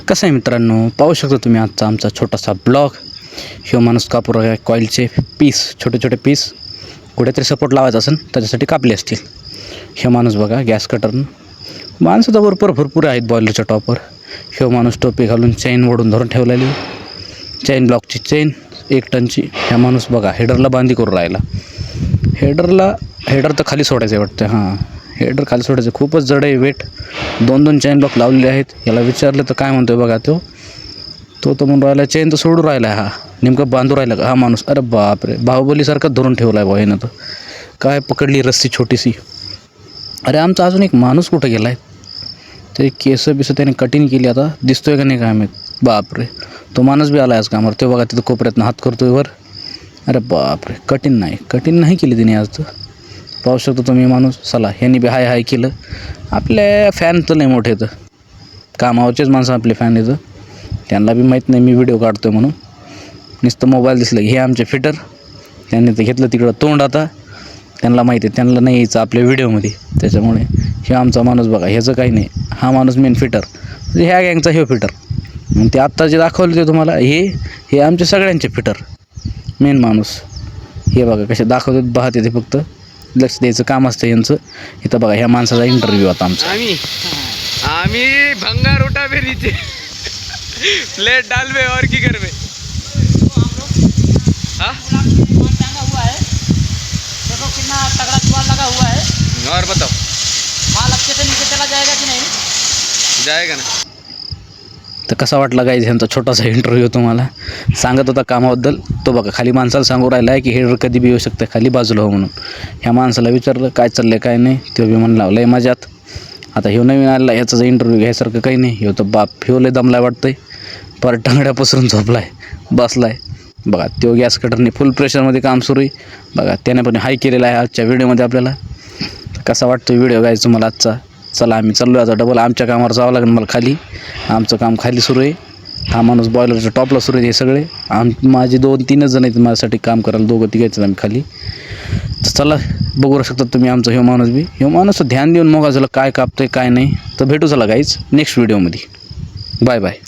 कसं आहे मित्रांनो, पाहू शकता तुम्ही आजचा आमचा छोटासा ब्लॉग. ह्यो माणूस कापूर कॉईलचे पीस, छोटे छोटे पीस कुठेतरी सपोर्ट लावायचा असेल त्याच्यासाठी कापले असतील. ह्यो माणूस बघा गॅस कटरनं, माणसं तर भरपूर आहेत बॉयलरच्या टॉपवर. ह्यो माणूस टोपी घालून चैन ओढून धरून ठेवलेली, चैन ब्लॉकची चैन 1 टनची. ह्या माणूस बघा हेडरला बांधी करून राहिला. हेडर तर खाली सोडायचं आहे वाटतं. हां, हेडर खाली सोडायचं, खूपच जड आहे वेट. 2 चैन ब्लॉक लावलेले आहेत. याला विचारलं तर काय म्हणतोय बघा, तो म्हणून राहिला चैन तर सोडून राहिला आहे. हा नेमकं बांधू राहिला का हा माणूस? अरे बापरे, बाहुबलीसारखं धरून ठेवला आहे बा यानं. तर काय पकडली रस्सी छोटीशी. अरे आमचा अजून एक माणूस कुठं गेला आहे? ते केस बिस त्याने कटिंग केली, आता दिसतोय का नाही काय माहीत. बापरे, तो माणूस बी आला आहे आज कामावर. ते बघा तिथं कोपऱ्यातनं हात करतोय वर. अरे बापरे, कटिंग नाही केली तिने आज. तर पाहू शकतो तुम्ही माणूस. चला, ह्यांनी बी हाय केलं. आपल्या फॅन तर नाही मोठे, तर कामावरचेच माणसं आपले फॅन येतं. त्यांना बी माहीत नाही मी व्हिडिओ काढतो म्हणून. नुसतं मोबाईल दिसलं हे आमचे फिटर. त्यांनी तर घेतलं तिकडं तोंड. आता त्यांना माहिती आहे, त्यांना नाही यायचं आपल्या व्हिडिओमध्ये. त्याच्यामुळे हे आमचा माणूस बघा, ह्याचं काही नाही. हा माणूस मेन फिटर, म्हणजे ह्या गँगचा हे फिटर. आणि ते आत्ता जे दाखवले ते तुम्हाला, हे आमचे सगळ्यांचे फिटर मेन माणूस. हे बघा कसे दाखवतात, पाहते ते फक्त लक्ष द्यायचं काम असतं यांचं. इथं बघा ह्या माणसाचा इंटरव्ह्यू आता आमचा. आम्ही भंगार उठा पे नीचे प्लेट डाल में और की कर में देखो कितना तगड़ा जुआर लगा हुआ है. और बताओ, माल अच्छे से नीचे चला जाएगा कि नहीं? जाएगा ना. तर कसा वाटला गाईज ह्यांचा छोटासा इंटरव्ह्यू तुम्हाला? सांगत होता कामाबद्दल. तो बघा खाली माणसाला सांगू राहिला आहे की हेडर कधी बी येऊ शकतं, खाली बाजूला हो म्हणून. ह्या माणसाला विचारलं काय चाललं काय नाही, तो बी म्हणला लय मजात. आता ह्यो नवीन आलेला, ह्याचा इंटरव्ह्यू घ्यायसारखं काही नाही. ह्यो तर ह्यो लय दमलाय वाटतंय, परत टांगड्या पसरून झोपलाय, बसलाय. बघा तो गॅस कटरने फुल प्रेशरमध्ये काम सुरू आहे. बघा त्याने पण हाय केलेला आहे आजच्या व्हिडिओमध्ये आपल्याला. कसा वाटतो व्हिडिओ गायचा तुम्हाला आजचा? चला आम्ही चाललो आता डबल आमच्या कामावर जावं लागेल मला खाली. आमचं काम खाली सुरू आहे. हा माणूस बॉयलरच्या टॉपला सुरू आहे. हे सगळे माझे 2-3 जण आहेत माझ्यासाठी काम करायला. 2-3 आम्ही खाली. तर चला बघू शकता तुम्ही आमचा ह्यो माणूस ध्यान देऊन मग झालं काय कापतोय काय नाही. तर भेटू चला गाईच नेक्स्ट व्हिडिओमध्ये. Bye bye.